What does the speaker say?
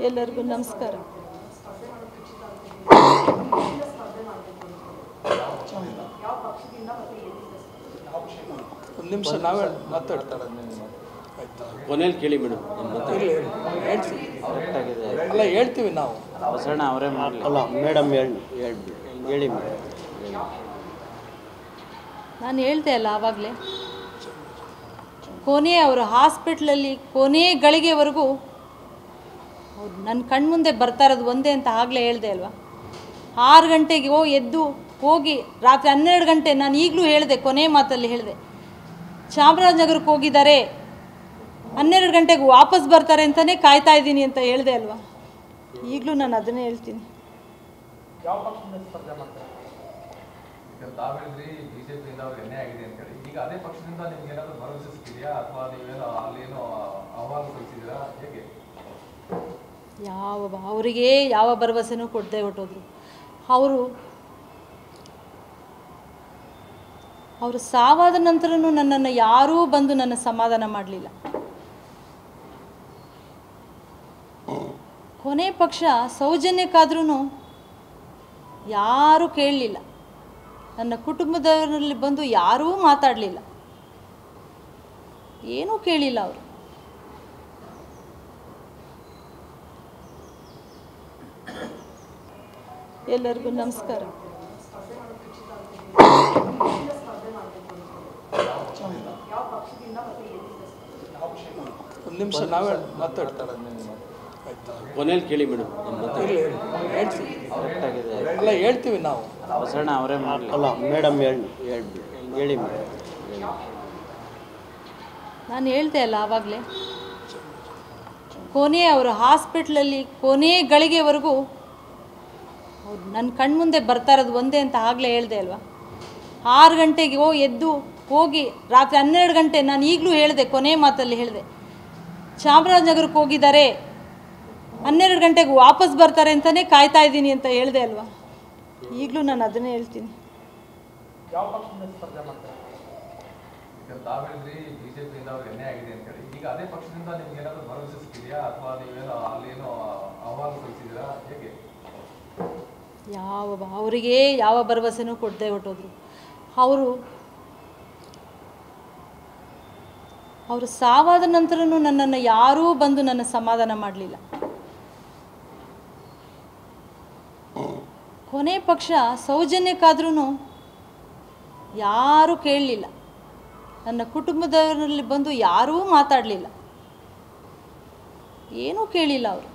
ಎಲ್ಲರಿಗೂ ನಮಸ್ಕಾರ. ಒಂದು ನಿಮಿಷ ನಾವೇ ಮಾತಾಡ್ತಾರೆ ಕೊನೆಯಲ್ಲಿ ಕೇಳಿ ಮೇಡಮ್. ಎಲ್ಲ ಹೇಳ್ತೀವಿ ನಾವು. ಬಸಣ್ಣ ಅವರೇ ಮಾಡಲಿ. ಅಲ್ಲ ಮೇಡಮ್ ಹೇಳಿ ಮೇಡಮ್. ನಾನು ಹೇಳ್ದೆ ಅಲ್ಲ ಆವಾಗಲೇ, ಅವರು ಹಾಸ್ಪಿಟ್ಲಲ್ಲಿ ಕೊನೆ ಗಳಿಗೆವರೆಗೂ ಅವ್ರು ನನ್ನ ಕಣ್ಮುಂದೆ ಬರ್ತಾ ಇರೋದು ಒಂದೇ ಅಂತ ಆಗಲೇ ಹೇಳ್ದೆ ಅಲ್ವಾ. 6 ಗಂಟೆಗೆ ಎದ್ದು ಹೋಗಿ ರಾತ್ರಿ 12 ಗಂಟೆ, ನಾನು ಈಗಲೂ ಹೇಳಿದೆ, ಕೊನೆ ಮಾತಲ್ಲಿ ಹೇಳಿದೆ, ಚಾಮರಾಜನಗರಕ್ಕೆ ಹೋಗಿದ್ದಾರೆ, 12 ಗಂಟೆಗೆ ವಾಪಸ್ ಬರ್ತಾರೆ ಅಂತಲೇ ಕಾಯ್ತಾ ಇದ್ದೀನಿ ಅಂತ ಹೇಳಿದೆ ಅಲ್ವಾ. ಈಗಲೂ ನಾನು ಅದನ್ನೇ ಹೇಳ್ತೀನಿ. ಯಾವ ಪಕ್ಷದಿಂದ ಸ್ಪರ್ಧೆ ಮಾಡ್ತಾರೆ? ಈಗ ತಾವು ಹೇಳಿದ್ರಿ ಬಿಜೆಪಿಯಿಂದ ಅವ್ರಿಗೆ ಎಣ್ಣೆ ಆಗಿದೆ ಅಂತ ಹೇಳಿ. ಈಗ ಅದೇ ಪಕ್ಷದಿಂದ ನಿಮ್ಗೆ ಏನಾದರೂ ಭರವಸೆ ಸಿಕ್ಕಿದೆಯಾ ಅಥವಾ ನೀವೇನೋ ಅಲ್ಲೇನೋ ಆಹ್ವಾನ ಸಲ್ಲಿಸಿದ್ದೀರಾ? ಹೇಗೆ? ಅವರಿಗೆ ಯಾವ ಭರವಸೆನೂ ಕೊಡದೆ ಹೊರಟೋದ್ರು. ಅವರು ಸಾವಾದ ನಂತರನೂ ನನ್ನನ್ನು ಯಾರೂ ಬಂದು ನನ್ನ ಸಮಾಧಾನ ಮಾಡಲಿಲ್ಲ. ಕೊನೆ ಪಕ್ಷ ಸೌಜನ್ಯಕ್ಕಾದ್ರೂ ಯಾರೂ ಕೇಳಲಿಲ್ಲ. ನನ್ನ ಕುಟುಂಬದವರಲ್ಲಿ ಬಂದು ಯಾರೂ ಮಾತಾಡಲಿಲ್ಲ, ಏನೂ ಕೇಳಿಲ್ಲ ಅವರು. ಎಲ್ಲರಿಗೂ ನಮಸ್ಕಾರ. ಒಂದು ನಿಮಿಷ ನಾವೇ ಮಾತಾಡ್ತಾರೆ ಕೊನೆಯಲ್ಲಿ ಕೇಳಿ ಮೇಡಮ್. ಎಲ್ಲ ಹೇಳ್ತೀವಿ ನಾವು. ಬಸಣ್ಣ ಅವರೇ ಮಾಡಲಿ. ಅಲ್ಲ ಮೇಡಮ್ ಹೇಳಿ ಮೇಡಮ್. ನಾನು ಹೇಳ್ದೆ ಅಲ್ಲ ಆವಾಗಲೇ, ಅವರು ಹಾಸ್ಪಿಟ್ಲಲ್ಲಿ ಕೊನೆ ಗಳಿಗೆವರೆಗೂ ಅವ್ರು ನನ್ನ ಕಣ್ಮುಂದೆ ಬರ್ತಾ ಇರೋದು ಒಂದೇ ಅಂತ ಆಗಲೇ ಹೇಳ್ದೆ ಅಲ್ವಾ. 6 ಗಂಟೆಗೆ ಎದ್ದು ಹೋಗಿ ರಾತ್ರಿ 12 ಗಂಟೆ, ನಾನು ಈಗಲೂ ಹೇಳಿದೆ, ಕೊನೆ ಮಾತಲ್ಲಿ ಹೇಳಿದೆ, ಚಾಮರಾಜನಗರಕ್ಕೆ ಹೋಗಿದ್ದಾರೆ, 12 ಗಂಟೆಗೆ ವಾಪಸ್ ಬರ್ತಾರೆ ಅಂತಲೇ ಕಾಯ್ತಾ ಇದ್ದೀನಿ ಅಂತ ಹೇಳಿದೆ ಅಲ್ವಾ. ಈಗಲೂ ನಾನು ಅದನ್ನೇ ಹೇಳ್ತೀನಿ. ಯಾವ ಪಕ್ಷದಿಂದ ಸ್ಪರ್ಧೆ ಮಾಡ್ತಾರೆ? ಈಗ ತಾವು ಹೇಳಿದ್ರಿ ಬಿಜೆಪಿಯಿಂದ ಅವ್ರಿಗೆ ಎಣ್ಣೆ ಆಗಿದೆ ಅಂತ ಹೇಳಿ. ಈಗ ಅದೇ ಪಕ್ಷದಿಂದ ನಿಮ್ಗೆ ಏನಾದರೂ ಭರವಸೆ ಸಿಕ್ಕಿದೆಯಾ ಅಥವಾ ನೀವೇನೋ ಅಲ್ಲೇನೋ ಆಹ್ವಾನ ಸಲ್ಲಿಸಿದ್ದೀರಾ? ಹೇಗೆ? ಅವರಿಗೆ ಯಾವ ಭರವಸೆನೂ ಕೊಡದೆ ಹೊರಟೋದ್ರು. ಅವರು ಸಾವಾದ ನಂತರನೂ ನನ್ನನ್ನು ಯಾರೂ ಬಂದು ನನ್ನ ಸಮಾಧಾನ ಮಾಡಲಿಲ್ಲ. ಕೊನೆ ಪಕ್ಷ ಸೌಜನ್ಯಕ್ಕಾದ್ರೂ ಯಾರೂ ಕೇಳಲಿಲ್ಲ. ನನ್ನ ಕುಟುಂಬದವರಲ್ಲಿ ಬಂದು ಯಾರೂ ಮಾತಾಡಲಿಲ್ಲ, ಏನೂ ಕೇಳಿಲ್ಲ ಅವರು.